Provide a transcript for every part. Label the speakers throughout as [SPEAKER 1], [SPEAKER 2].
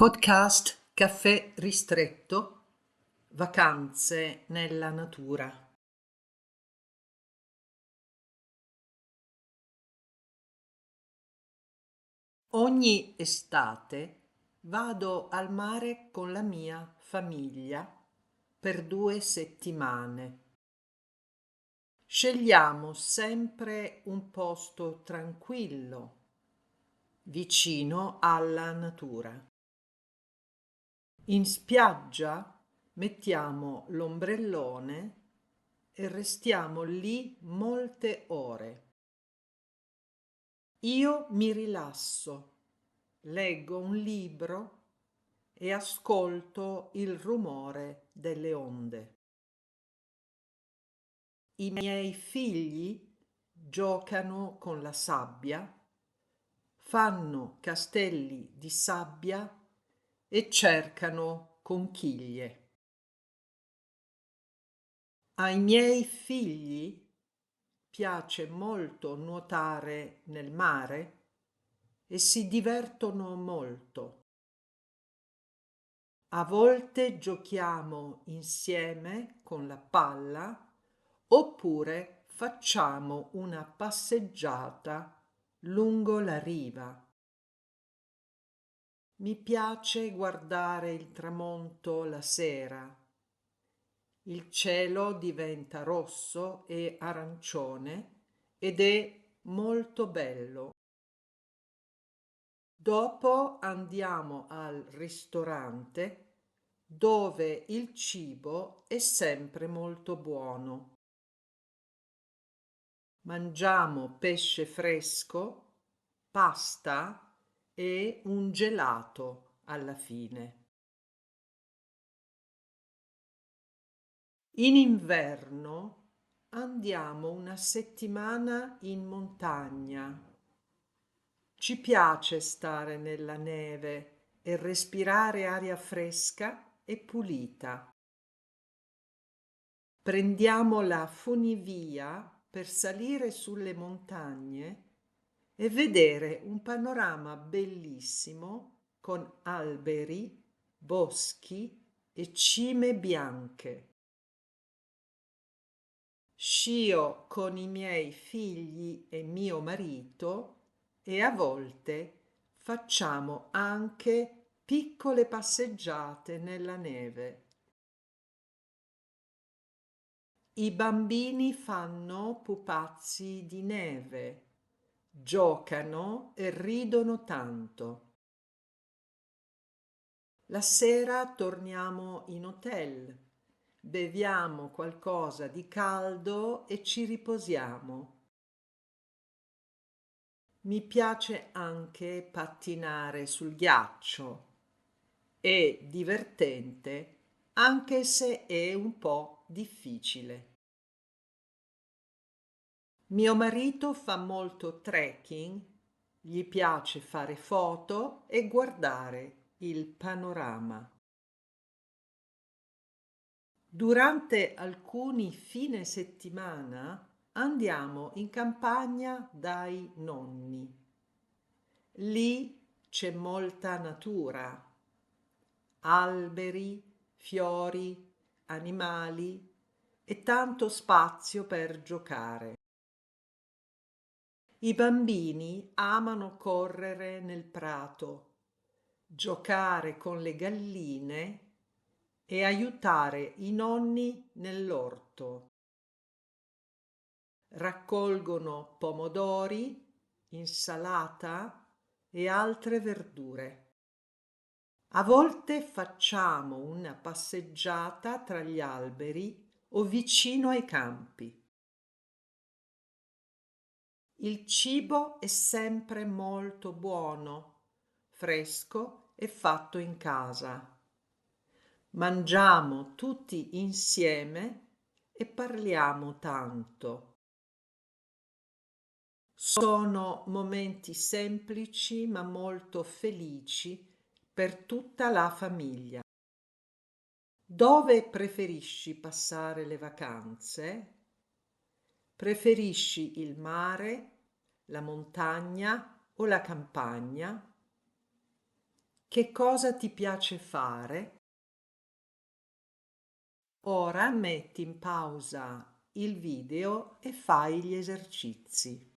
[SPEAKER 1] Podcast Caffè ristretto, vacanze nella natura. Ogni estate vado al mare con la mia famiglia per 2 settimane. Scegliamo sempre un posto tranquillo, vicino alla natura. In spiaggia mettiamo l'ombrellone e restiamo lì molte ore. Io mi rilasso, leggo un libro e ascolto il rumore delle onde. I miei figli giocano con la sabbia, fanno castelli di sabbia e cercano conchiglie. Ai miei figli piace molto nuotare nel mare e si divertono molto. A volte giochiamo insieme con la palla oppure facciamo una passeggiata lungo la riva. Mi piace guardare il tramonto la sera. Il cielo diventa rosso e arancione ed è molto bello. Dopo andiamo al ristorante dove il cibo è sempre molto buono. Mangiamo pesce fresco, pasta e un gelato alla fine. In inverno andiamo una settimana in montagna. Ci piace stare nella neve e respirare aria fresca e pulita. Prendiamo la funivia per salire sulle montagne e vedere un panorama bellissimo con alberi, boschi e cime bianche. Scio con i miei figli e mio marito e a volte facciamo anche piccole passeggiate nella neve. I bambini fanno pupazzi di neve, giocano e ridono tanto. La sera torniamo in hotel, beviamo qualcosa di caldo e ci riposiamo. Mi piace anche pattinare sul ghiaccio. È divertente anche se è un po' difficile. Mio marito fa molto trekking, gli piace fare foto e guardare il panorama. Durante alcuni fine settimana andiamo in campagna dai nonni. Lì c'è molta natura, alberi, fiori, animali e tanto spazio per giocare. I bambini amano correre nel prato, giocare con le galline e aiutare i nonni nell'orto. Raccolgono pomodori, insalata e altre verdure. A volte facciamo una passeggiata tra gli alberi o vicino ai campi. Il cibo è sempre molto buono, fresco e fatto in casa. Mangiamo tutti insieme e parliamo tanto. Sono momenti semplici ma molto felici per tutta la famiglia. Dove preferisci passare le vacanze? Preferisci il mare, la montagna o la campagna? Che cosa ti piace fare? Ora metti in pausa il video e fai gli esercizi.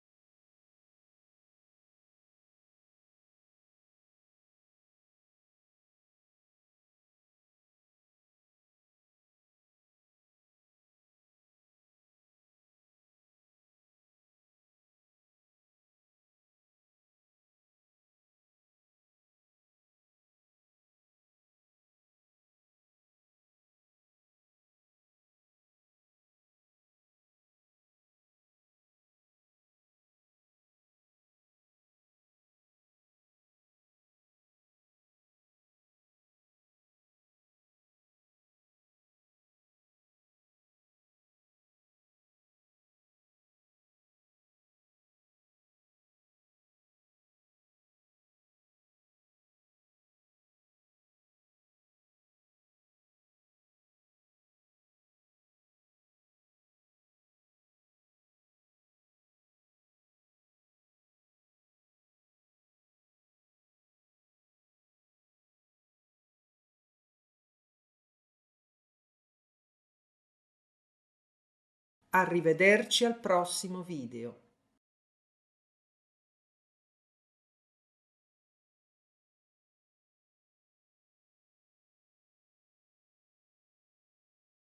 [SPEAKER 1] Arrivederci al prossimo video.